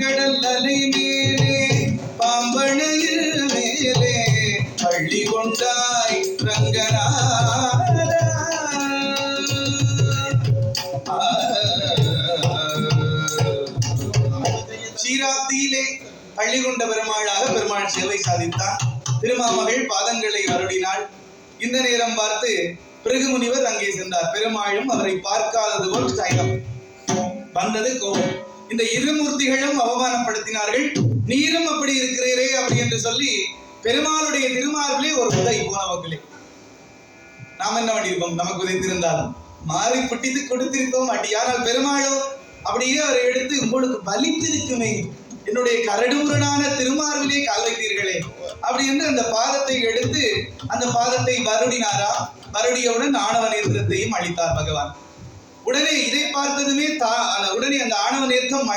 கடல் அலை மேலே பாம்பனையில் மேலே பள்ளி கொண்டாய் ரங்கநாதா. சீராப்தியிலே பள்ளி கொண்ட பெருமாளாக பெருமாள் சேவை சாதித்தான். திருமாமகள் பாதங்களை வருடினாள். இந்த நேரம் பார்த்து பிருகு முனிவர் அங்கே சென்றார். பெருமாளும் அவரை பார்க்காதது போல் சைலம் வந்தது கோபம். இந்த இருமூர்த்திகளும் அவமானப்படுத்தினார்கள். நீரும் அப்படி இருக்கிறீரே அப்படி என்று சொல்லி பெருமாளுடைய திருமார்பிலே ஒரு உதை போனவர்களே. நாம் என்ன பண்ணியிருப்போம்? நமக்கு உதைத்திருந்தாலும் மாறி புட்டித்து கொடுத்திருப்போம் அடி. ஆனால் பெருமாளோ அப்படியே அவரை எடுத்து உங்களுக்கு பலித்திருக்குமே, என்னுடைய கரடுமுரடான திருமார்பிலே கால் வைத்தீர்களே அப்படி என்று அந்த பாதத்தை எடுத்து அந்த பாதத்தை வருடினாரா. வருடியவுடன் ஆணவ நேத்திரத்தையும் அளித்தார் பகவான். உடனே இதை பார்த்ததுமே உடனே அந்த ஆணவ நேர்த்தம்